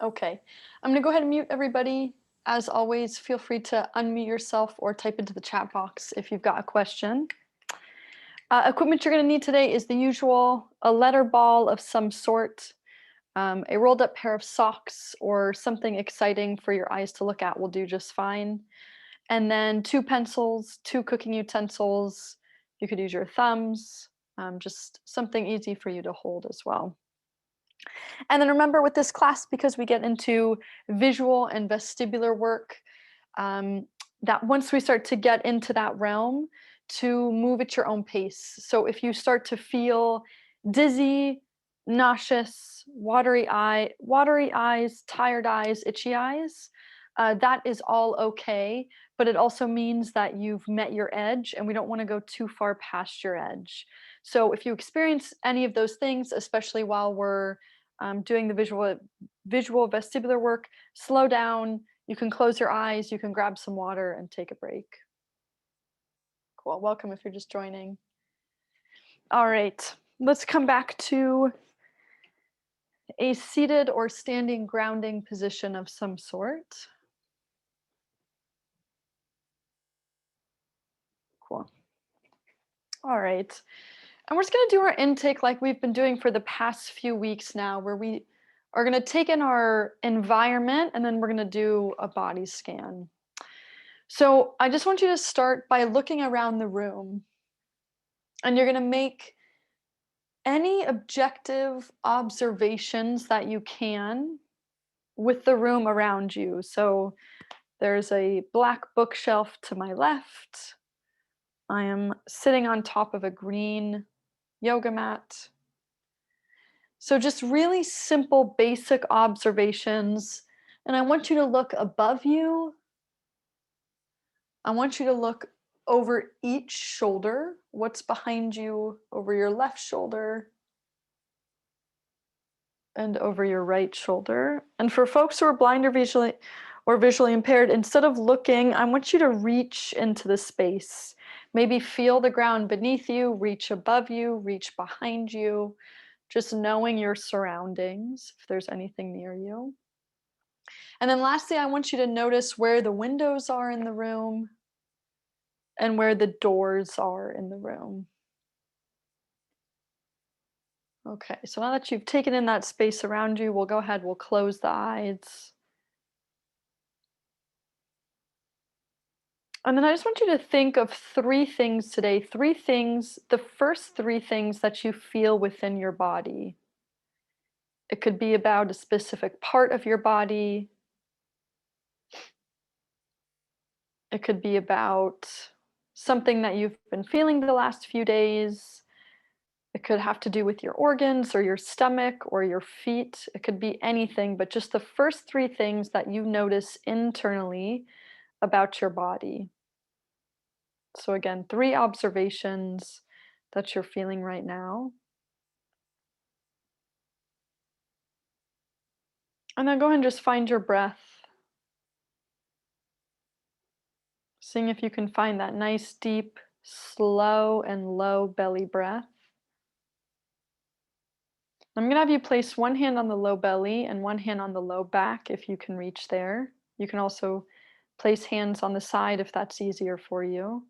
Okay, I'm gonna go ahead and mute everybody. As always, feel free to unmute yourself or type into the chat box if you've got a question. Equipment you're gonna need today is the usual, a letter ball of some sort, a rolled up pair of socks or something exciting for your eyes to look at will do just fine. And then 2 pencils, 2 cooking utensils. You could use your thumbs, just something easy for you to hold as well. And then remember with this class, because we get into visual and vestibular work, that once we start to get into that realm, to move at your own pace. So if you start to feel dizzy, nauseous, watery eyes, tired eyes, itchy eyes, that is all okay. But it also means that you've met your edge, and we don't want to go too far past your edge. So if you experience any of those things, especially while we're doing the visual vestibular work, slow down. You can close your eyes, you can grab some water and take a break. Cool, welcome if you're just joining. All right, let's come back to a seated or standing grounding position of some sort. Cool. All right, and we're just gonna do our intake like we've been doing for the past few weeks now, where we are gonna take in our environment and then we're gonna do a body scan. So I just want you to start by looking around the room, and you're going to make any objective observations that you can with the room around you. So there's a black bookshelf to my left. I am sitting on top of a green yoga mat. So just really simple, basic observations. And I want you to look above you. I want you to look over each shoulder, what's behind you, over your left shoulder, and over your right shoulder. And for folks who are blind or visually impaired, instead of looking, I want you to reach into the space. Maybe feel the ground beneath you, reach above you, reach behind you, just knowing your surroundings, if there's anything near you. And then lastly, I want you to notice where the windows are in the room and where the doors are in the room. Okay, so now that you've taken in that space around you, we'll go ahead, we'll close the eyes. And then I just want you to think of 3 things today, 3 things, the first 3 things that you feel within your body. It could be about a specific part of your body. It could be about something that you've been feeling the last few days. It could have to do with your organs or your stomach or your feet. It could be anything, but just the first 3 things that you notice internally about your body. So again, 3 observations that you're feeling right now. And then go ahead and just find your breath. Seeing if you can find that nice, deep, slow, and low belly breath. I'm going to have you place one hand on the low belly and one hand on the low back if you can reach there. You can also place hands on the side if that's easier for you.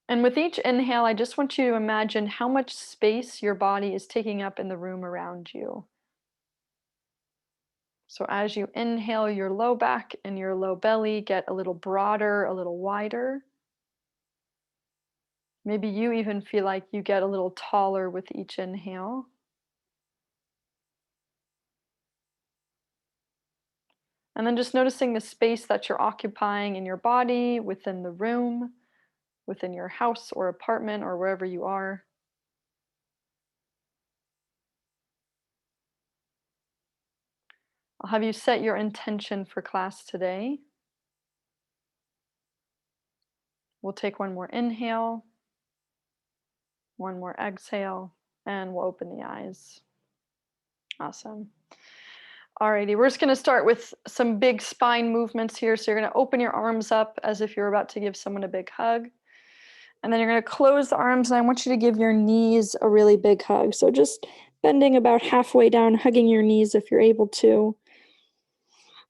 And with each inhale, I just want you to imagine how much space your body is taking up in the room around you. So as you inhale, your low back and your low belly get a little broader, a little wider. Maybe you even feel like you get a little taller with each inhale. And then just noticing the space that you're occupying in your body, within the room, within your house or apartment or wherever you are. I'll have you set your intention for class today. We'll take one more inhale, one more exhale, and we'll open the eyes. Awesome. Alrighty, we're just going to start with some big spine movements here. So you're going to open your arms up as if you're about to give someone a big hug. And then you're going to close the arms, and I want you to give your knees a really big hug. So just bending about halfway down, hugging your knees if you're able to.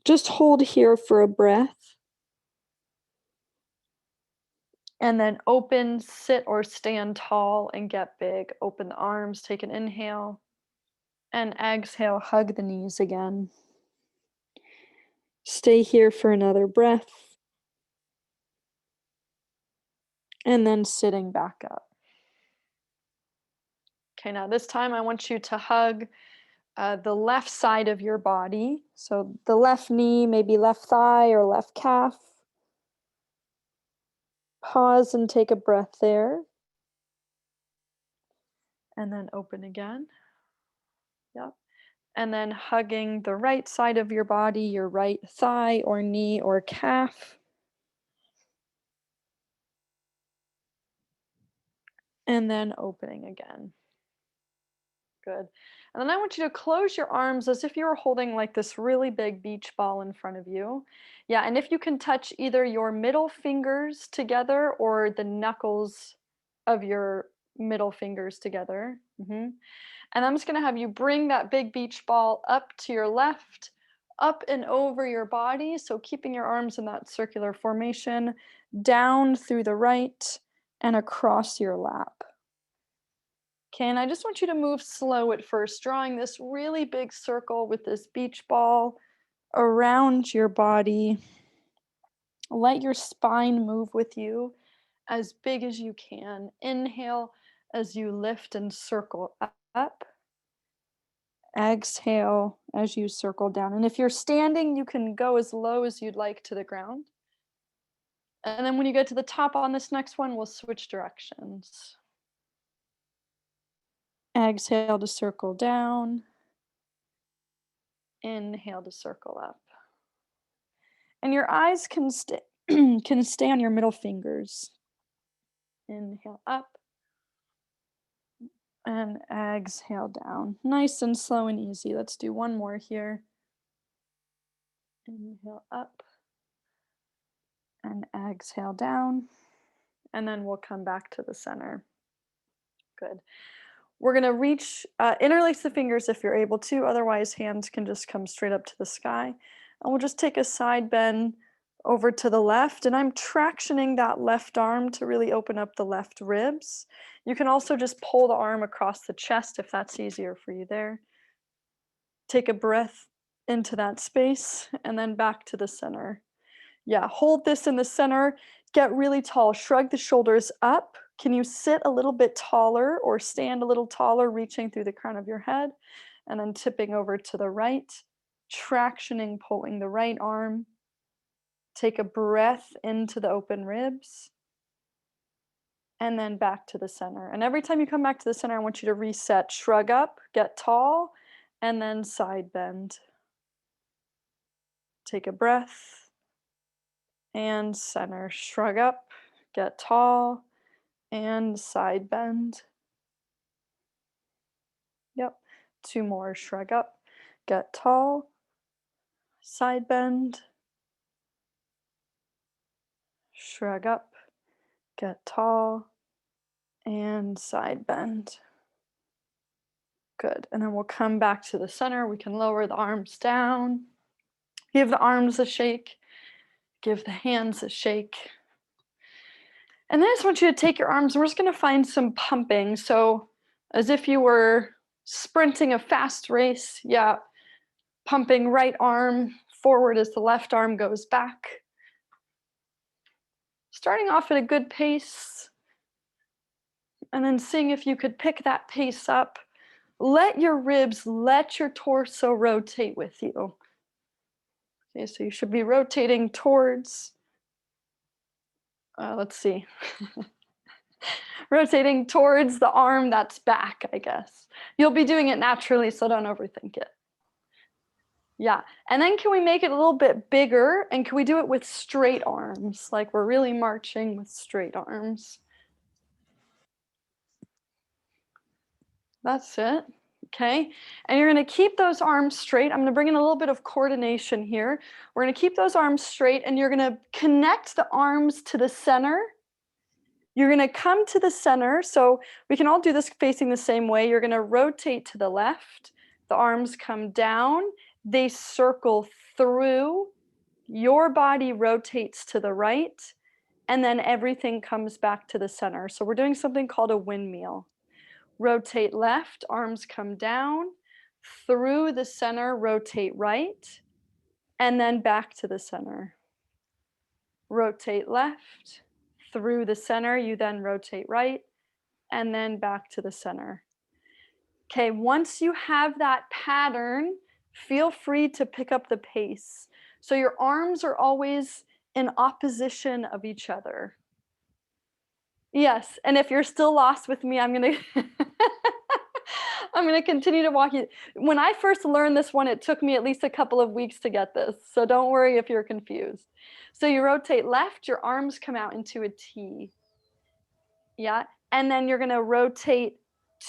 Just hold here for a breath. And then open, sit or stand tall and get big. Open the arms, take an inhale. And exhale, hug the knees again. Stay here for another breath. And then sitting back up. Okay, now this time I want you to hug the left side of your body. So the left knee, maybe left thigh or left calf. Pause and take a breath there. And then open again. Yep. And then hugging the right side of your body, your right thigh or knee or calf. And then opening again. Good. And then I want you to close your arms as if you were holding like this really big beach ball in front of you. Yeah, and if you can touch either your middle fingers together or the knuckles of your middle fingers together. And I'm just going to have you bring that big beach ball up to your left, up and over your body. So keeping your arms in that circular formation, down through the right and across your lap. Okay, and I just want you to move slow at first, drawing this really big circle with this beach ball around your body. Let your spine move with you as big as you can. Inhale as you lift and circle up. Exhale as you circle down. And if you're standing, you can go as low as you'd like to the ground. And then when you get to the top on this next one, we'll switch directions. Exhale to circle down. Inhale to circle up. And your eyes can can stay on your middle fingers. Inhale up. And exhale down. Nice and slow and easy. Let's do one more here. Inhale up. And exhale down. And then we'll come back to the center. Good. We're going to reach, interlace the fingers if you're able to. Otherwise, hands can just come straight up to the sky. And we'll just take a side bend over to the left. And I'm tractioning that left arm to really open up the left ribs. You can also just pull the arm across the chest if that's easier for you there. Take a breath into that space and then back to the center. Yeah, hold this in the center. Get really tall. Shrug the shoulders up. Can you sit a little bit taller or stand a little taller, reaching through the crown of your head and then tipping over to the right, tractioning, pulling the right arm. Take a breath into the open ribs and then back to the center. And every time you come back to the center, I want you to reset. Shrug up, get tall, and then side bend. Take a breath and center. Shrug up, get tall, and side bend. Yep. 2 more. Shrug up, get tall, side bend. Shrug up, get tall, and side bend. Good. And then we'll come back to the center. We can lower the arms down. Give the arms a shake. Give the hands a shake. And then I just want you to take your arms, and we're just going to find some pumping. So as if you were sprinting a fast race. Yeah. Pumping right arm forward as the left arm goes back. Starting off at a good pace. And then seeing if you could pick that pace up. Let your ribs, let your torso rotate with you. Okay, so you should be rotating towards, let's see. Rotating towards the arm that's back, I guess. You'll be doing it naturally, so don't overthink it. Yeah, and then can we make it a little bit bigger, and can we do it with straight arms, like we're really marching with straight arms? That's it. Okay, and you're going to keep those arms straight. I'm going to bring in a little bit of coordination here. We're going to keep those arms straight, and you're going to connect the arms to the center You're going to come to the center. So we can all do this facing the same way. You're going to rotate to the left. The arms come down. They circle through. Your body rotates to the right. And then everything comes back to the center. So we're doing something called a windmill. Rotate left, arms come down. Through the center, rotate right. And then back to the center. Rotate left. Through the center, you then rotate right, and then back to the center. Okay, once you have that pattern, feel free to pick up the pace. So your arms are always in opposition of each other. Yes, and if you're still lost with me, I'm gonna continue to walk you. When I first learned this one, it took me at least a couple of weeks to get this. So don't worry if you're confused. So you rotate left, your arms come out into a T. Yeah, and then you're gonna rotate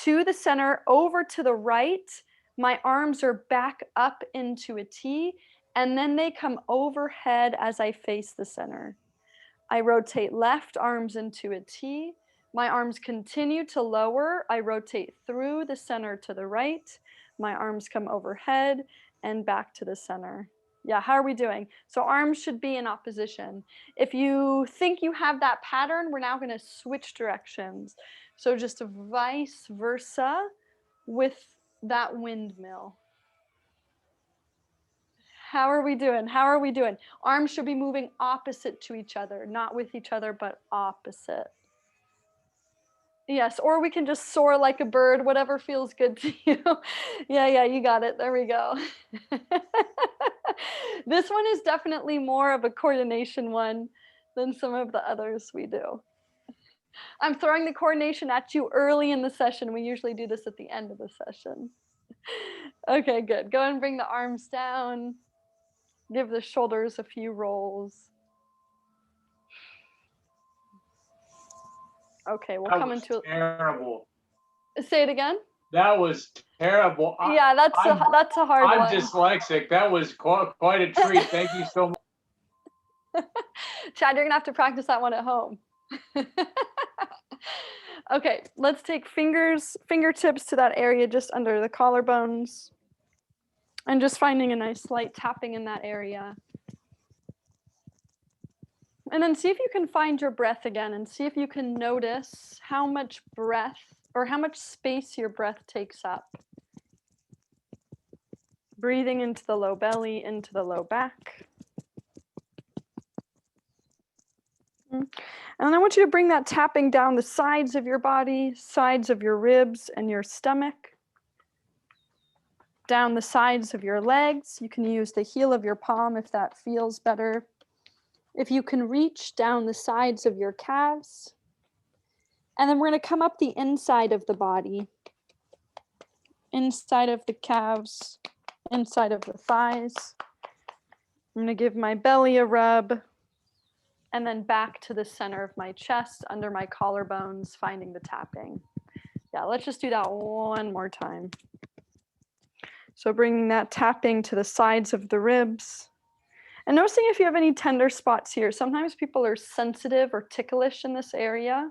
to the center, over to the right. My arms are back up into a T, and then they come overhead as I face the center. I rotate left, arms into a T. My arms continue to lower. I rotate through the center to the right. My arms come overhead and back to the center. Yeah, how are we doing? So arms should be in opposition. If you think you have that pattern, we're now going to switch directions. So just vice versa with that windmill. How are we doing? How are we doing? Arms should be moving opposite to each other, not with each other, but opposite. Yes, or we can just soar like a bird, whatever feels good to you. Yeah, you got it. There we go. This one is definitely more of a coordination one than some of the others we do. I'm throwing the coordination at you early in the session. We usually do this at the end of the session. Okay, good. Go ahead and bring the arms down. Give the shoulders a few rolls. Okay, we'll come into terrible. Say it again. That was terrible. Yeah, that's a hard one. I'm dyslexic. That was quite a treat. Thank you so much. Chad, you're gonna have to practice that one at home. Okay, let's take fingertips to that area just under the collarbones, and just finding a nice light tapping in that area. And then see if you can find your breath again, and see if you can notice how much breath or how much space your breath takes up. Breathing into the low belly, into the low back. And then I want you to bring that tapping down the sides of your body, sides of your ribs and your stomach. Down the sides of your legs. You can use the heel of your palm if that feels better. If you can reach down the sides of your calves. And then we're going to come up the inside of the body. Inside of the calves, inside of the thighs. I'm going to give my belly a rub. And then back to the center of my chest, under my collarbones, finding the tapping. Yeah, let's just do that one more time. So bringing that tapping to the sides of the ribs. And noticing if you have any tender spots here. Sometimes people are sensitive or ticklish in this area.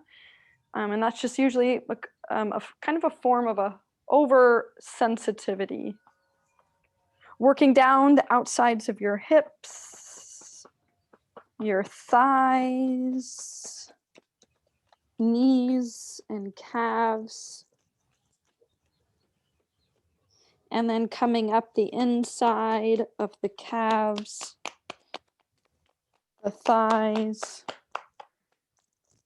And that's just usually a kind of a form of a oversensitivity. Working down the outsides of your hips, your thighs, knees and calves. And then coming up the inside of the calves, the thighs,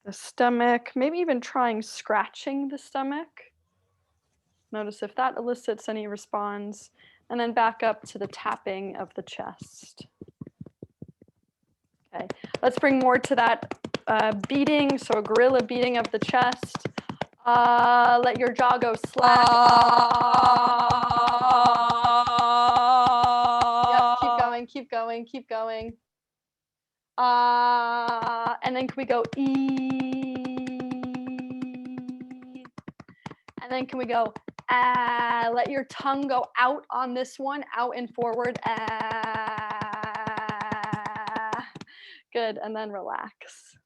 the stomach, maybe even trying scratching the stomach. Notice if that elicits any response, and then back up to the tapping of the chest. Okay, let's bring more to that beating, so a gorilla beating of the chest. Let your jaw go slack. Yep, keep going, keep going. And then can we go E? And then can we go let your tongue go out on this one, out and forward. Good, and then relax.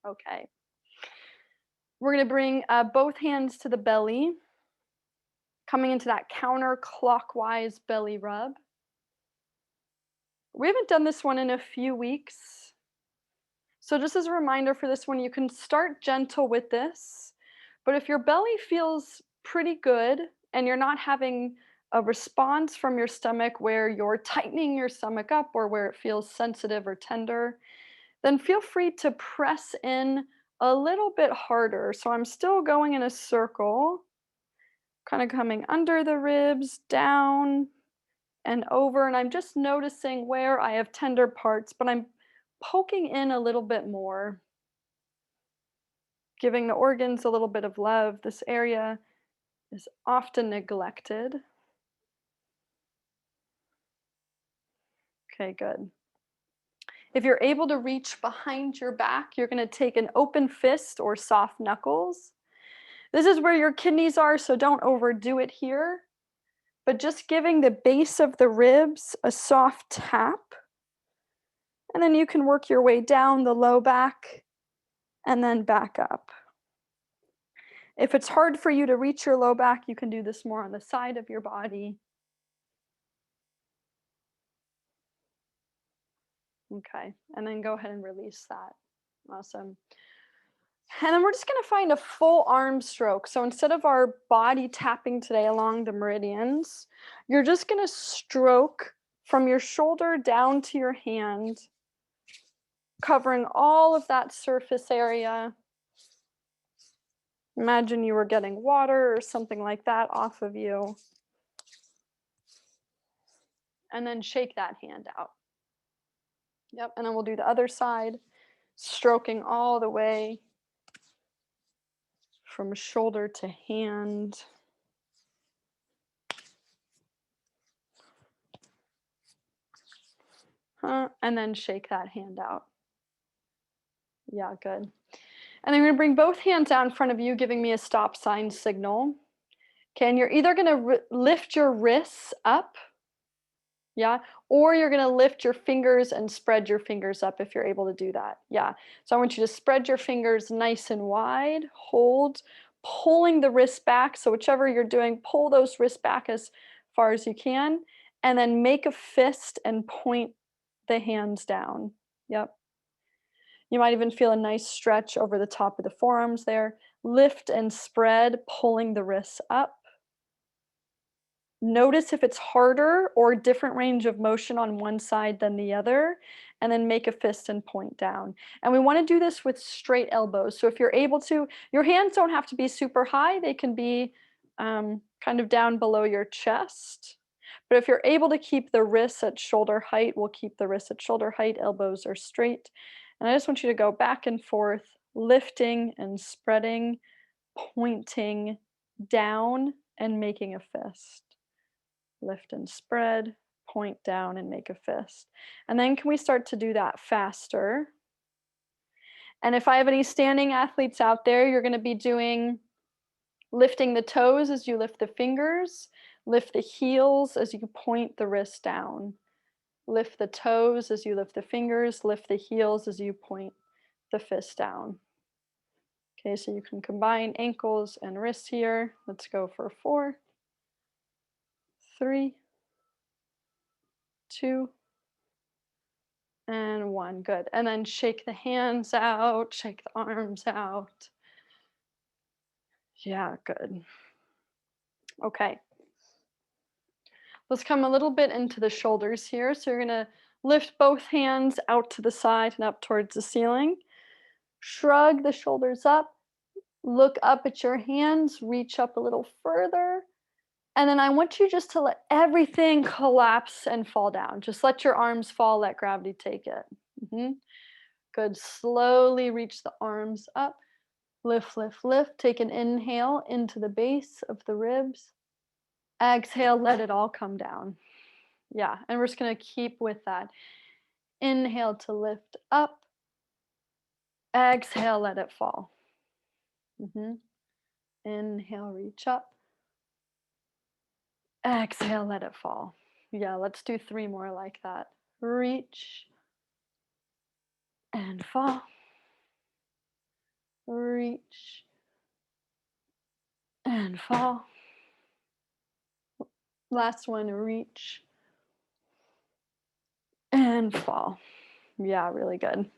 Okay. We're going to bring both hands to the belly, coming into that counterclockwise belly rub. We haven't done this one in a few weeks. So just as a reminder for this one, you can start gentle with this, but if your belly feels pretty good and you're not having a response from your stomach where you're tightening your stomach up or where it feels sensitive or tender, then feel free to press in a little bit harder. So I'm still going in a circle, kind of coming under the ribs, down and over, and I'm just noticing where I have tender parts, but I'm poking in a little bit more, giving the organs a little bit of love. This area is often neglected. Okay, good. If you're able to reach behind your back, you're going to take an open fist or soft knuckles. This is where your kidneys are, so don't overdo it here, but just giving the base of the ribs a soft tap. And then you can work your way down the low back and then back up. If it's hard for you to reach your low back, you can do this more on the side of your body. Okay, and then go ahead and release that. Awesome. And then we're just going to find a full arm stroke. So instead of our body tapping today along the meridians, you're just going to stroke from your shoulder down to your hand, covering all of that surface area. Imagine you were getting water or something like that off of you. And then shake that hand out. Yep, and then we'll do the other side, stroking all the way from shoulder to hand. And then shake that hand out. Yeah, good. And I'm going to bring both hands out in front of you, giving me a stop sign signal. Okay, and you're either going to lift your wrists up, yeah, or you're going to lift your fingers and spread your fingers up if you're able to do that. Yeah, so I want you to spread your fingers nice and wide, hold, pulling the wrist back. So whichever you're doing, pull those wrists back as far as you can, and then make a fist and point the hands down. Yep. You might even feel a nice stretch over the top of the forearms there. Lift and spread, pulling the wrists up. Notice if it's harder or different range of motion on one side than the other, and then make a fist and point down. And we want to do this with straight elbows. So if you're able to, your hands don't have to be super high. They can be kind of down below your chest. But if you're able to keep the wrists at shoulder height, we'll keep the wrists at shoulder height. Elbows are straight. And I just want you to go back and forth, lifting and spreading, pointing down and making a fist. Lift and spread, point down and make a fist. And then can we start to do that faster? And if I have any standing athletes out there, you're going to be doing lifting the toes as you lift the fingers, lift the heels as you point the wrist down. Lift the toes as you lift the fingers, lift the heels as you point the fist down. Okay, so you can combine ankles and wrists here. Let's go for 4, 3, 2, and 1. Good. And then shake the hands out, shake the arms out. Yeah, good. Okay. Let's come a little bit into the shoulders here. So you're going to lift both hands out to the side and up towards the ceiling. Shrug the shoulders up. Look up at your hands, reach up a little further. And then I want you just to let everything collapse and fall down. Just let your arms fall, let gravity take it. Good. Slowly reach the arms up. Lift, lift, lift. Take an inhale into the base of the ribs. Exhale, let it all come down. Yeah, and we're just going to keep with that. Inhale to lift up. Exhale, let it fall. Inhale, reach up. Exhale, let it fall. Yeah, let's do 3 more like that. Reach and fall. Reach And fall. Last one, reach. And fall. Yeah, really good.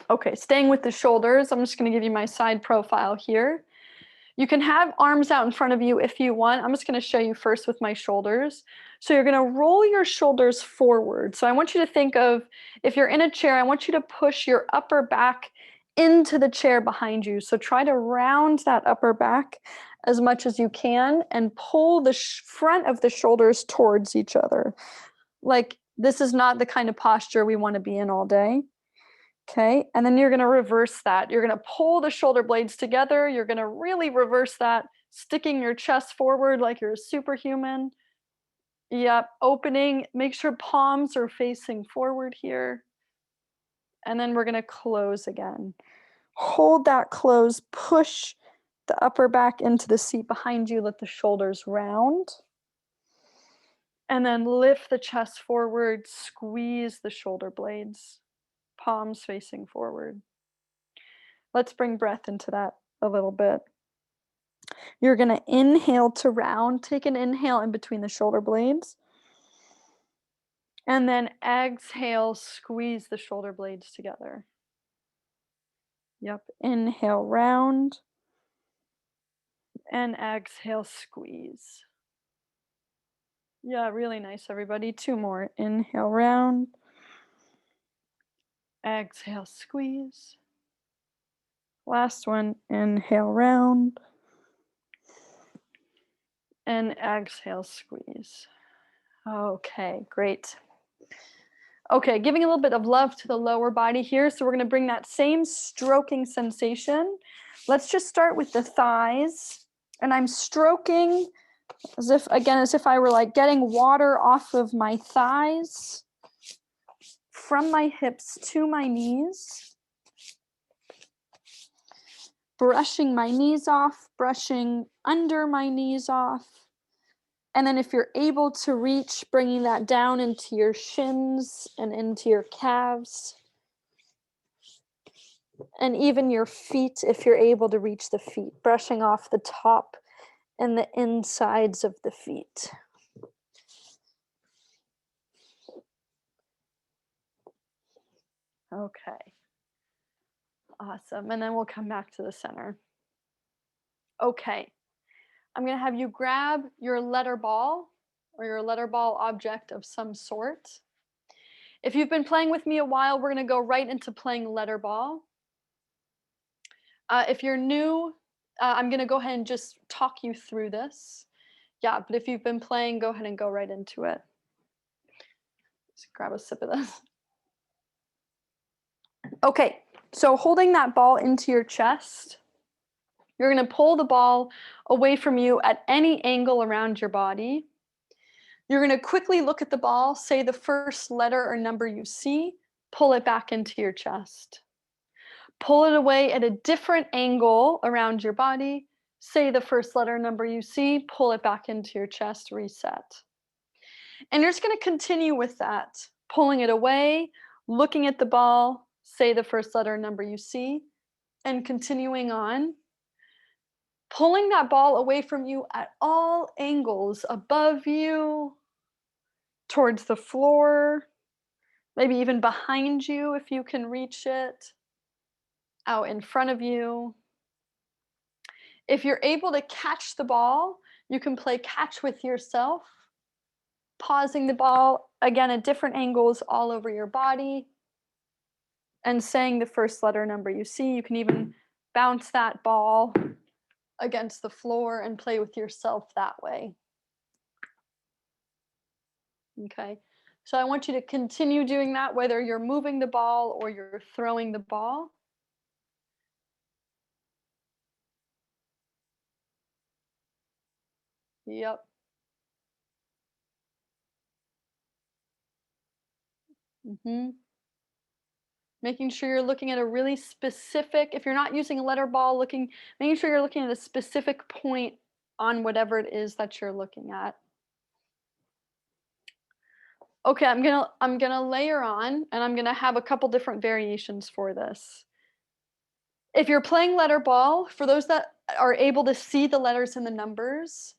Okay, staying with the shoulders, I'm just going to give you my side profile here. You can have arms out in front of you if you want. I'm just going to show you first with my shoulders. So you're going to roll your shoulders forward. So I want you to think of, if you're in a chair, I want you to push your upper back into the chair behind you. So try to round that upper back as much as you can and pull the front of the shoulders towards each other. Like, this is not the kind of posture we want to be in all day. Okay, and then you're going to reverse that. You're going to pull the shoulder blades together. You're going to really reverse that, sticking your chest forward like you're a superhuman. Yep, opening. Make sure palms are facing forward here. And then we're going to close again. Hold that close. Push the upper back into the seat behind you. Let the shoulders round. And then lift the chest forward. Squeeze the shoulder blades. Palms facing forward. Let's bring breath into that a little bit. You're going to inhale to round. Take an inhale in between the shoulder blades. And then exhale, squeeze the shoulder blades together. Yep, inhale, round. And exhale, squeeze. Yeah, really nice, everybody. 2 more. Inhale, round. Exhale, squeeze. Last one, inhale, round. And exhale, squeeze. Okay, great. Okay, giving a little bit of love to the lower body here. So we're going to bring that same stroking sensation. Let's just start with the thighs. And I'm stroking as if I were like getting water off of my thighs from my hips to my knees. Brushing my knees off, brushing under my knees off. And then if you're able to reach, bringing that down into your shins and into your calves. And even your feet, if you're able to reach the feet, brushing off the top and the insides of the feet. Okay. Awesome. And then we'll come back to the center. Okay. I'm going to have you grab your letter ball or your letter ball object of some sort. If you've been playing with me a while, we're going to go right into playing letter ball. If you're new, I'm going to go ahead and just talk you through this. Yeah, but if you've been playing, go ahead and go right into it. Just grab a sip of this. Okay, so holding that ball into your chest, you're going to pull the ball away from you at any angle around your body. You're going to quickly look at the ball, say the first letter or number you see, pull it back into your chest. Pull it away at a different angle around your body, say the first letter number you see, pull it back into your chest, reset. And you're just going to continue with that, pulling it away, looking at the ball, say the first letter number you see, and continuing on. Pulling that ball away from you at all angles, above you, towards the floor, maybe even behind you if you can reach it, out in front of you. If you're able to catch the ball, you can play catch with yourself, pausing the ball, again, at different angles all over your body, and saying the first letter number you see. You can even bounce that ball against the floor and play with yourself that way. Okay, so I want you to continue doing that, whether you're moving the ball or you're throwing the ball. Yep. Making sure you're looking at a really specific, if you're not using a letter ball, making sure you're looking at a specific point on whatever it is that you're looking at. Okay, I'm gonna layer on, and I'm gonna have a couple different variations for this. If you're playing letter ball, for those that are able to see the letters and the numbers,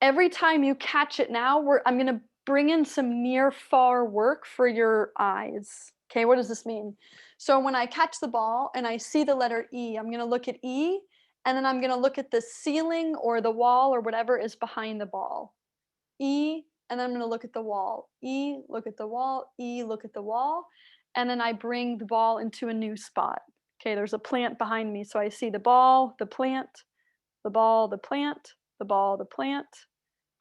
every time you catch it now, I'm going to bring in some near far work for your eyes. Okay, what does this mean? So when I catch the ball and I see the letter E, I'm going to look at E, and then I'm going to look at the ceiling or the wall or whatever is behind the ball. E, and then I'm going to look at the wall. E, look at the wall. E, look at the wall. And then I bring the ball into a new spot. Okay, there's a plant behind me, so I see the ball, the plant, the ball, the plant, the ball, the plant,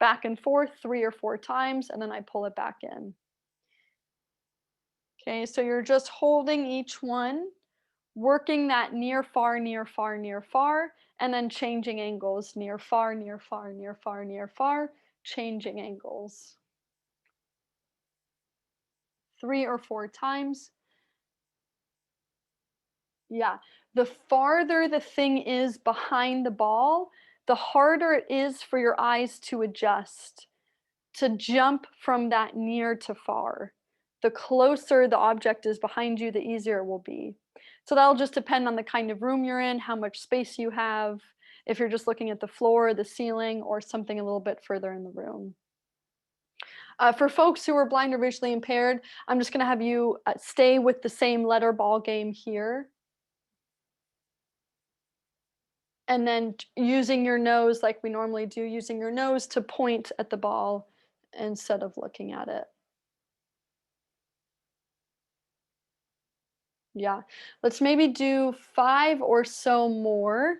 back and forth 3 or 4 times, and then I pull it back in. Okay, so you're just holding each one, working that near, far, near, far, near, far, and then changing angles, near, far, near, far, near, far, near, far, changing angles. 3 or 4 times. Yeah, the farther the thing is behind the ball, the harder it is for your eyes to adjust, to jump from that near to far. The closer the object is behind you, the easier it will be. So that'll just depend on the kind of room you're in, how much space you have, if you're just looking at the floor, the ceiling, or something a little bit further in the room. For folks who are blind or visually impaired, I'm just going to have you stay with the same letter ball game here. And then using your nose like we normally do, using your nose to point at the ball instead of looking at it. Yeah, let's maybe do 5 or so more.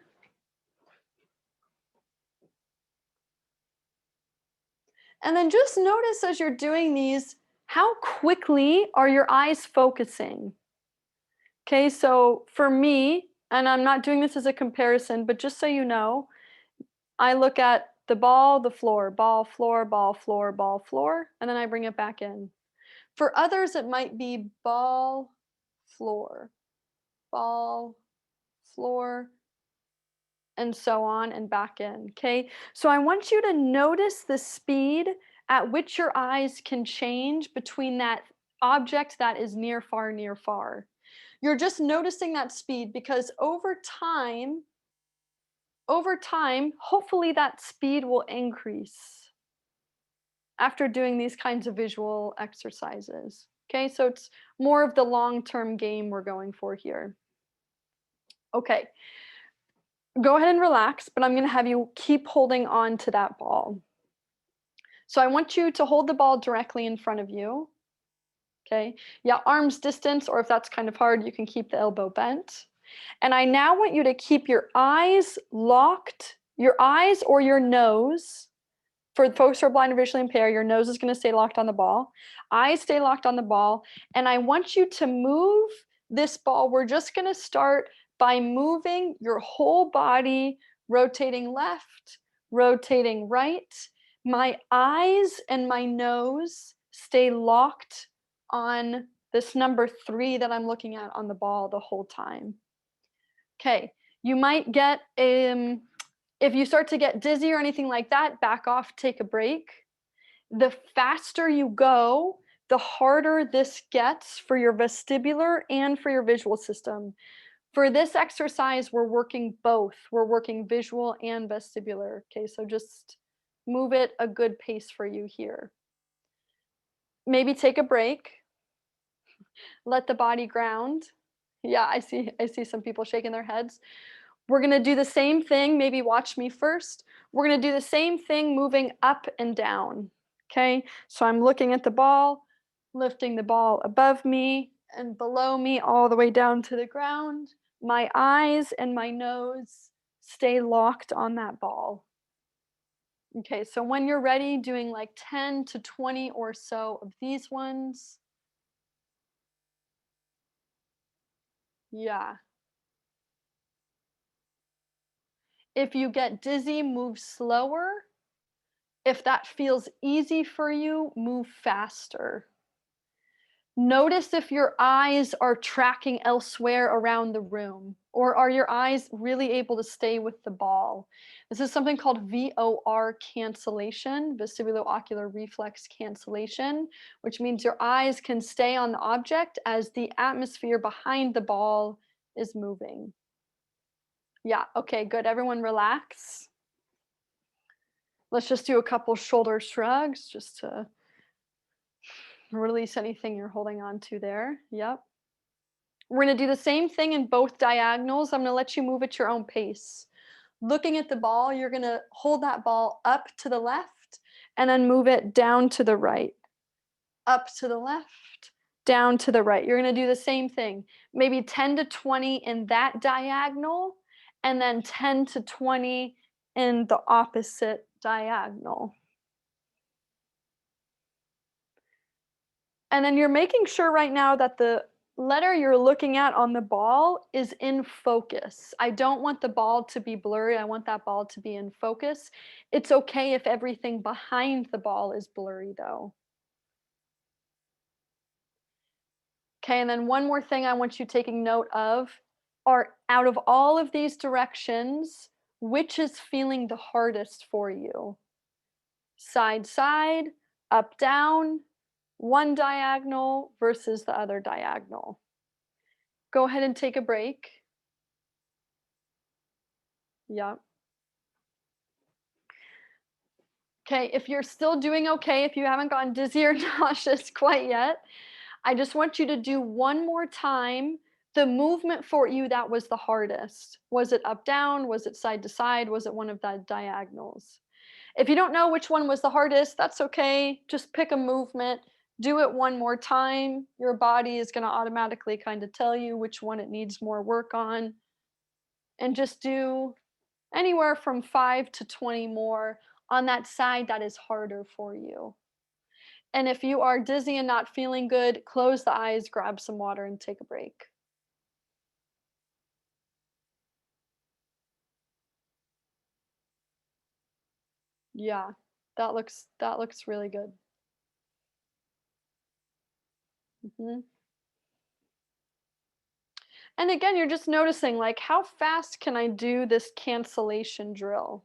And then just notice as you're doing these, how quickly are your eyes focusing? Okay, so for me, and I'm not doing this as a comparison, but just so you know, I look at the ball, the floor, ball, floor, ball, floor, ball, floor, and then I bring it back in. For others, it might be ball, floor, ball, floor, and so on and back in, okay? So I want you to notice the speed at which your eyes can change between that object that is near, far, near, far. You're just noticing that speed because over time, hopefully that speed will increase after doing these kinds of visual exercises. Okay, so it's more of the long-term game we're going for here. Okay, go ahead and relax, but I'm going to have you keep holding on to that ball. So I want you to hold the ball directly in front of you. Okay, yeah, arm's distance, or if that's kind of hard, you can keep the elbow bent. And I now want you to keep your eyes locked, your eyes or your nose. For folks who are blind or visually impaired, your nose is going to stay locked on the ball. Eyes stay locked on the ball. And I want you to move this ball. We're just going to start by moving your whole body, rotating left, rotating right. My eyes and my nose stay locked on this number 3 that I'm looking at on the ball the whole time. Okay, you might get if you start to get dizzy or anything like that, back off, take a break. The faster you go, the harder this gets for your vestibular and for your visual system. For this exercise, we're working both. We're working visual and vestibular. Okay, so just move it a good pace for you here. Maybe take a break. Let the body ground. Yeah, I see some people shaking their heads. We're going to do the same thing. Maybe watch me first. We're going to do the same thing moving up and down. Okay, so I'm looking at the ball, lifting the ball above me and below me all the way down to the ground. My eyes and my nose stay locked on that ball. Okay, so when you're ready, doing like 10 to 20 or so of these ones. Yeah. If you get dizzy, move slower. If that feels easy for you, move faster. Notice if your eyes are tracking elsewhere around the room, or are your eyes really able to stay with the ball? This is something called VOR cancellation, vestibulo-ocular reflex cancellation, which means your eyes can stay on the object as the atmosphere behind the ball is moving. Yeah, okay, good. Everyone relax. Let's just do a couple shoulder shrugs just to release anything you're holding on to there. Yep. We're gonna do the same thing in both diagonals. I'm gonna let you move at your own pace. Looking at the ball, you're gonna hold that ball up to the left and then move it down to the right. Up to the left, down to the right. You're gonna do the same thing. Maybe 10 to 20 in that diagonal, and then 10 to 20 in the opposite diagonal. And then you're making sure right now that the letter you're looking at on the ball is in focus. I don't want the ball to be blurry. I want that ball to be in focus. It's okay if everything behind the ball is blurry though. Okay, and then one more thing I want you taking note of are out of all of these directions, which is feeling the hardest for you? Side, side, up, down, one diagonal versus the other diagonal. Go ahead and take a break. Yep. Okay, if you're still doing okay, if you haven't gotten dizzy or nauseous quite yet, I just want you to do one more time the movement for you that was the hardest. Was it up, down? Was it side to side? Was it one of the diagonals? If you don't know which one was the hardest, that's okay. Just pick a movement, do it one more time. Your body is going to automatically kind of tell you which one it needs more work on. And just do anywhere from 5 to 20 more on that side that is harder for you. And if you are dizzy and not feeling good, close the eyes, grab some water, and take a break. Yeah, that looks really good. Mhm. And again, you're just noticing like how fast can I do this cancellation drill?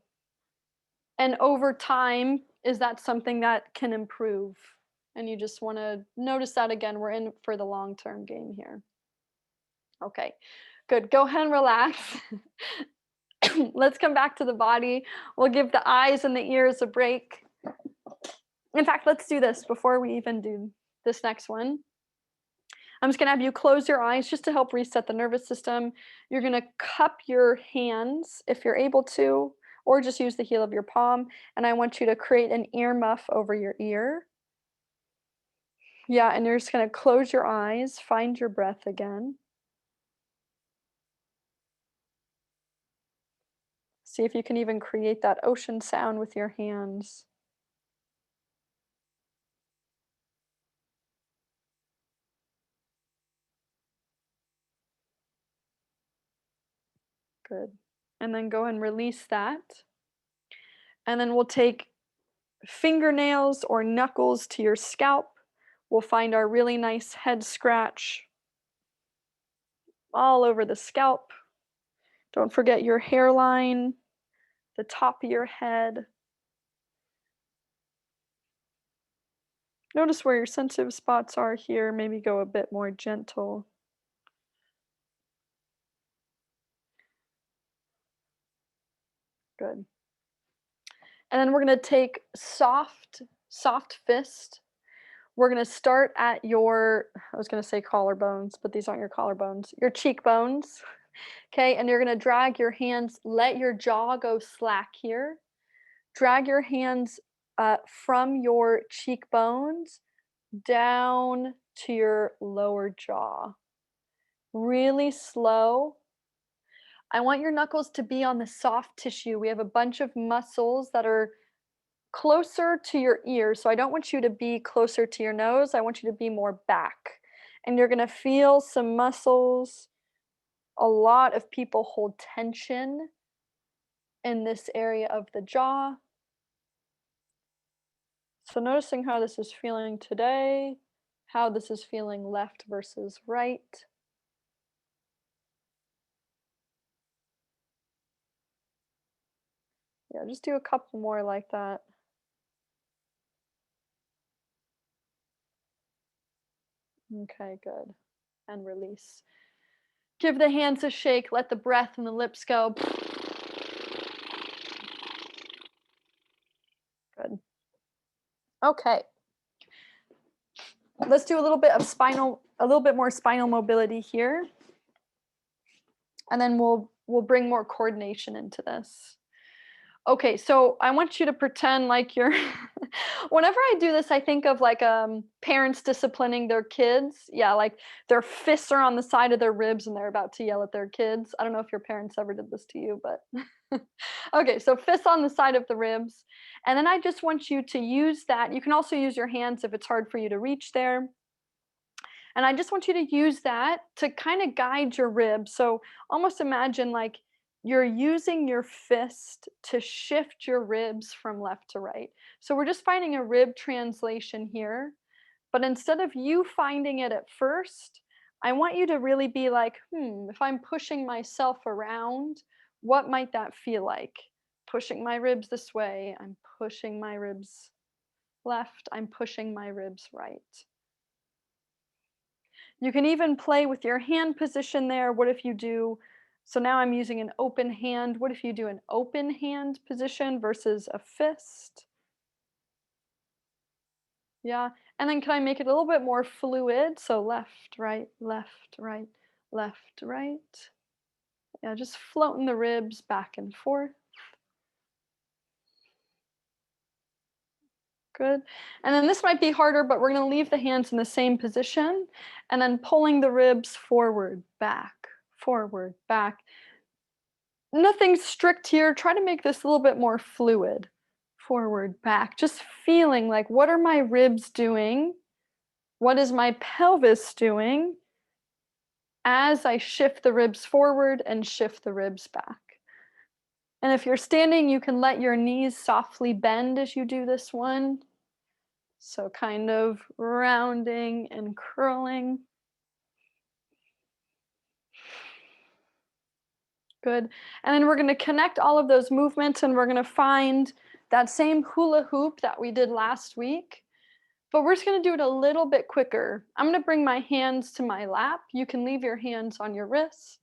And over time, is that something that can improve? And you just want to notice that again. We're in for the long-term game here. Okay, good. Go ahead and relax. Let's come back to the body. We'll give the eyes and the ears a break. In fact, let's do this before we even do this next one. I'm just gonna have you close your eyes just to help reset the nervous system. You're gonna cup your hands if you're able to, or just use the heel of your palm. And I want you to create an ear muff over your ear. Yeah, and you're just gonna close your eyes, find your breath again. See if you can even create that ocean sound with your hands. Good. And then go and release that. And then we'll take fingernails or knuckles to your scalp. We'll find our really nice head scratch all over the scalp. Don't forget your hairline, the top of your head. Notice where your sensitive spots are here. Maybe go a bit more gentle. Good. And then we're going to take soft fist. We're going to start at your, I was going to say collarbones, but these aren't your collarbones, your cheekbones. Okay, and you're going to drag your hands, let your jaw go slack here. Drag your hands from your cheekbones down to your lower jaw. Really slow. I want your knuckles to be on the soft tissue. We have a bunch of muscles that are closer to your ears. So I don't want you to be closer to your nose. I want you to be more back. And you're going to feel some muscles. A lot of people hold tension in this area of the jaw. So noticing how this is feeling today, how this is feeling left versus right. Yeah, just do a couple more like that. Okay, good. And release. Give the hands a shake, let the breath and the lips go. Good. Okay. Let's do a little bit more spinal mobility here. And then we'll bring more coordination into this. Okay, so I want you to pretend like you're whenever I do this, I think of like parents disciplining their kids. Yeah, like their fists are on the side of their ribs and they're about to yell at their kids. I don't know if your parents ever did this to you, but okay, so fists on the side of the ribs. And then I just want you to use that. You can also use your hands if it's hard for you to reach there. And I just want you to use that to kind of guide your ribs. So almost imagine like you're using your fist to shift your ribs from left to right. So we're just finding a rib translation here. But instead of you finding it at first, I want you to really be like, if I'm pushing myself around, what might that feel like? Pushing my ribs this way, I'm pushing my ribs left, I'm pushing my ribs right. You can even play with your hand position there. What if you do, so now I'm using an open hand. What if you do an open hand position versus a fist? Yeah. And then can I make it a little bit more fluid? So left, right, left, right, left, right. Yeah, just floating the ribs back and forth. Good. And then this might be harder, but we're going to leave the hands in the same position and then pulling the ribs forward, back, forward, back. Nothing strict here. Try to make this a little bit more fluid. Forward, back. Just feeling like, what are my ribs doing? What is my pelvis doing as I shift the ribs forward and shift the ribs back? And if you're standing, you can let your knees softly bend as you do this one. So kind of rounding and curling. Good. And then we're going to connect all of those movements and we're going to find that same hula hoop that we did last week. But we're just going to do it a little bit quicker. I'm going to bring my hands to my lap. You can leave your hands on your wrist.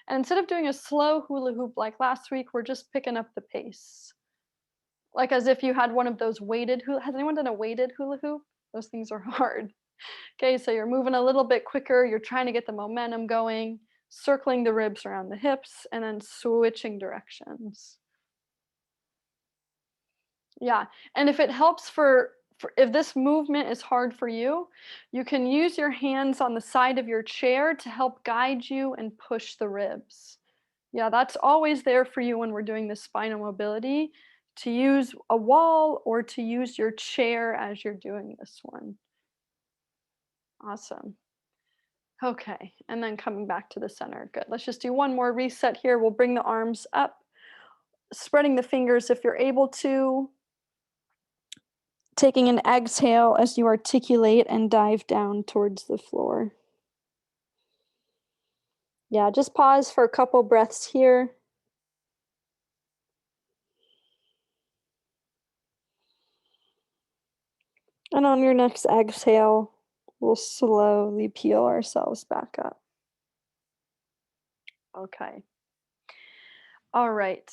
And instead of doing a slow hula hoop like last week, we're just picking up the pace. Like as if you had one of those weighted hula. Has anyone done a weighted hula hoop? Those things are hard. Okay, so you're moving a little bit quicker. You're trying to get the momentum going, circling the ribs around the hips, and then switching directions. Yeah, and if it helps if this movement is hard for you, you can use your hands on the side of your chair to help guide you and push the ribs. Yeah, that's always there for you when we're doing the spinal mobility, to use a wall or to use your chair as you're doing this one. Awesome. Okay, and then coming back to the center. Good. Let's just do one more reset here. We'll bring the arms up, spreading the fingers if you're able to. Taking an exhale as you articulate and dive down towards the floor. Yeah, just pause for a couple breaths here. And on your next exhale, we'll slowly peel ourselves back up. Okay. All right.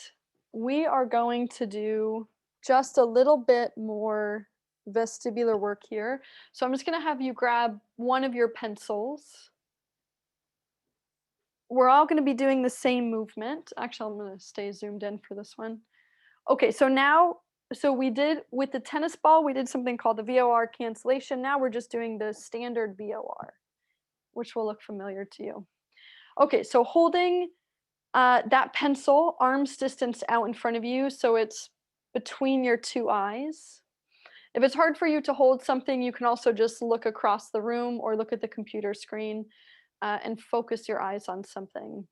We are going to do just a little bit more vestibular work here. So I'm just going to have you grab one of your pencils. We're all going to be doing the same movement. Actually, I'm going to stay zoomed in for this one. Okay, so we did with the tennis ball, we did something called the VOR cancellation. Now we're just doing the standard VOR, which will look familiar to you. Okay, so holding that pencil arm's distance out in front of you, so it's between your two eyes. If it's hard for you to hold something, you can also just look across the room or look at the computer screen and focus your eyes on something.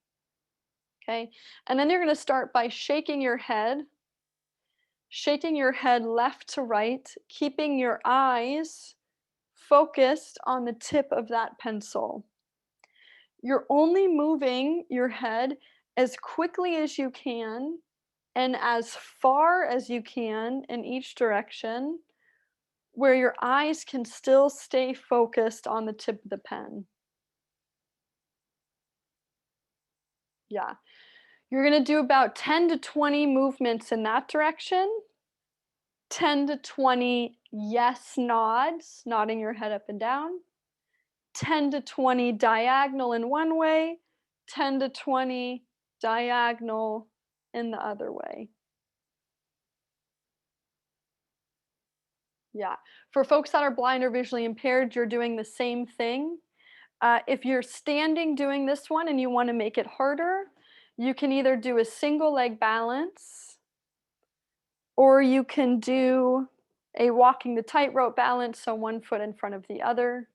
Okay, and then you're going to start by shaking your head left to right, keeping your eyes focused on the tip of that pencil. You're only moving your head as quickly as you can and as far as you can in each direction, where your eyes can still stay focused on the tip of the pen. Yeah. You're going to do about 10 to 20 movements in that direction, 10 to 20 yes nods, nodding your head up and down, 10 to 20 diagonal in one way, 10 to 20 diagonal in the other way. Yeah. For folks that are blind or visually impaired, you're doing the same thing. If you're standing doing this one and you want to make it harder, you can either do a single leg balance or you can do a walking the tightrope balance, so one foot in front of the other.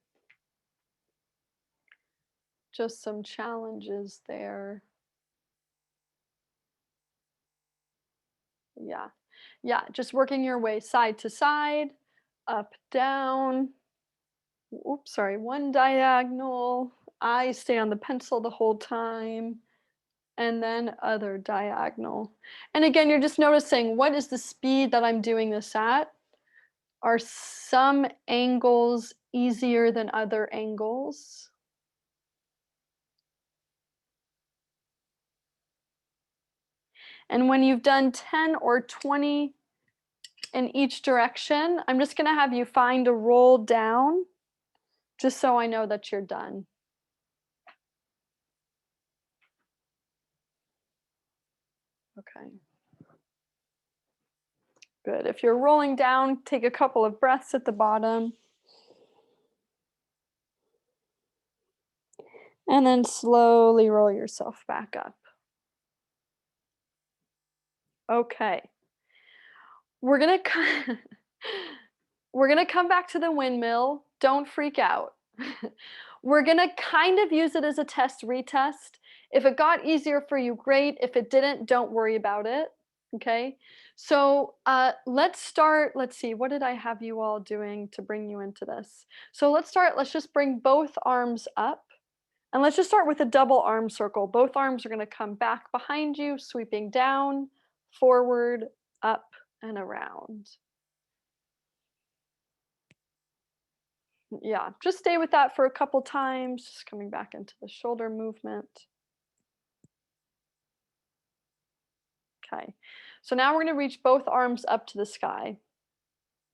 Just some challenges there. Yeah. Yeah, just working your way side to side, up, down. Oops, sorry, one diagonal. Eyes stay on the pencil the whole time. And then other diagonal. And again, you're just noticing what is the speed that I'm doing this at? Are some angles easier than other angles? And when you've done 10 or 20 in each direction, I'm just going to have you find a roll down just so I know that you're done. Okay. Good. If you're rolling down, take a couple of breaths at the bottom. And then slowly roll yourself back up. Okay. We're gonna we're gonna come back to the windmill. Don't freak out. We're gonna kind of use it as a test retest. If it got easier for you, great. If it didn't, don't worry about it. Okay. So let's start. Let's see. What did I have you all doing to bring you into this? So let's start. Let's just bring both arms up. And let's just start with a double arm circle. Both arms are going to come back behind you, sweeping down, forward, up, and around. Yeah, just stay with that for a couple times, just coming back into the shoulder movement. Okay, so now we're going to reach both arms up to the sky.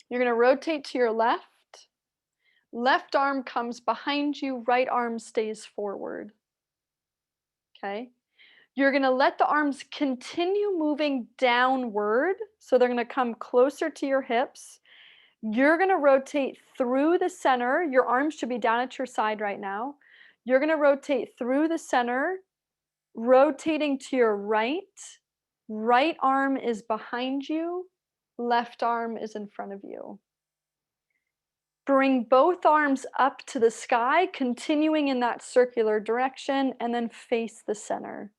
You're going to rotate to your left. Left arm comes behind you, right arm stays forward. Okay. You're going to let the arms continue moving downward. So they're going to come closer to your hips. You're going to rotate through the center. Your arms should be down at your side right now. You're going to rotate through the center, rotating to your right. Right arm is behind you. Left arm is in front of you. Bring both arms up to the sky, continuing in that circular direction, and then face the center.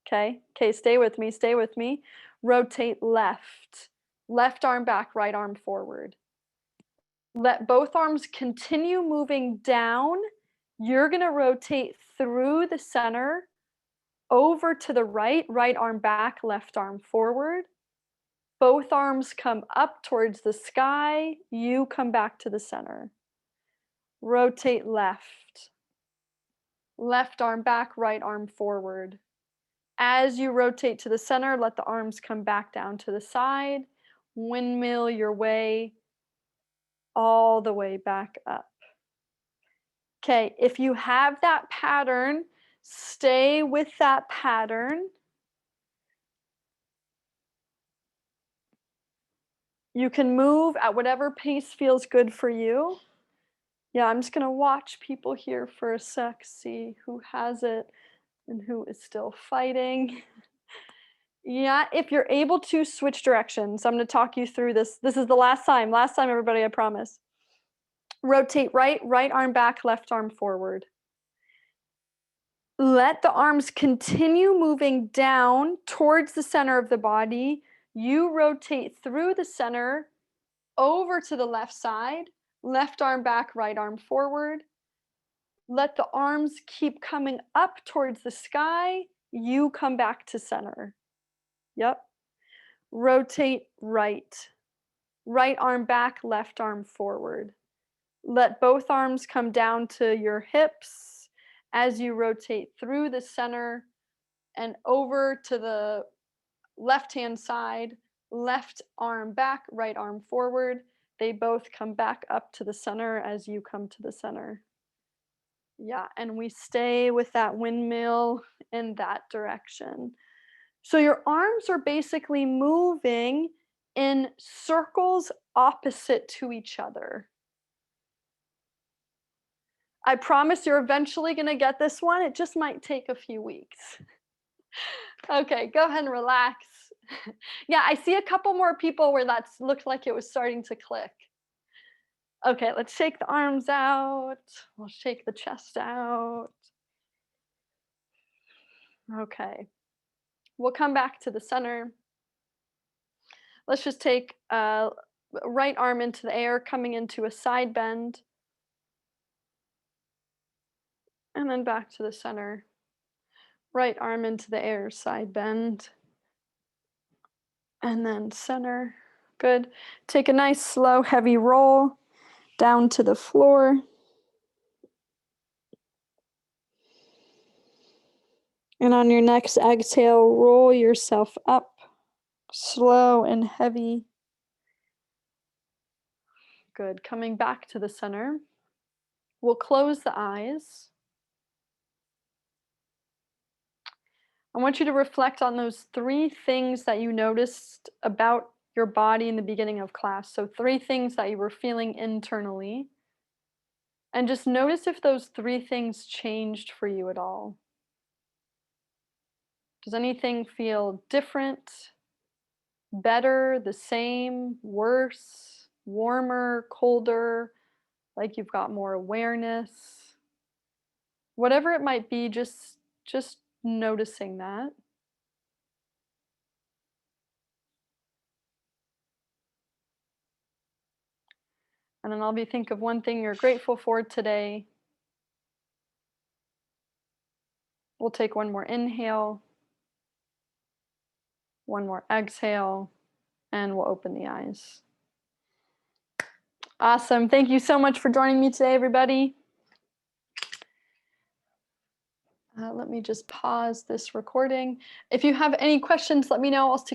Okay, stay with me, stay with me. Rotate left. Left arm back, right arm forward. Let both arms continue moving down. You're going to rotate through the center, over to the right, right arm back, left arm forward. Both arms come up towards the sky. You come back to the center. Rotate left. Left arm back, right arm forward. As you rotate to the center, let the arms come back down to the side. Windmill your way all the way back up. Okay, if you have that pattern, stay with that pattern. You can move at whatever pace feels good for you. Yeah, I'm just going to watch people here for a sec, see who has it and who is still fighting. Yeah, if you're able to switch directions, I'm going to talk you through this. This is the last time, everybody, I promise. Rotate right, right arm back, left arm forward. Let the arms continue moving down towards the center of the body. You rotate through the center, over to the left side, left arm back, right arm forward. Let the arms keep coming up towards the sky. You come back to center. Yep. Rotate right. Right arm back, left arm forward. Let both arms come down to your hips as you rotate through the center, and over to the left-hand side, left arm back, right arm forward. They both come back up to the center as you come to the center. Yeah, and we stay with that windmill in that direction. So your arms are basically moving in circles opposite to each other. I promise you're eventually going to get this one. It just might take a few weeks. Okay, go ahead and relax. Yeah, I see a couple more people where that looked like it was starting to click. Okay, let's shake the arms out. We'll shake the chest out. Okay, we'll come back to the center. Let's just take right arm into the air, coming into a side bend. And then back to the center. Right arm into the air, side bend. And then center. Good. Take a nice, slow, heavy roll down to the floor. And on your next exhale, roll yourself up, slow and heavy. Good. Coming back to the center. We'll close the eyes. I want you to reflect on those 3 things that you noticed about your body in the beginning of class. So 3 things that you were feeling internally. And just notice if those 3 things changed for you at all. Does anything feel different, better, the same, worse, warmer, colder, like you've got more awareness? Whatever it might be, just noticing that. And then think of one thing you're grateful for today. We'll take one more inhale, one more exhale, and we'll open the eyes. Awesome. Thank you so much for joining me today, everybody. Let me just pause this recording. If you have any questions, let me know. I'll stick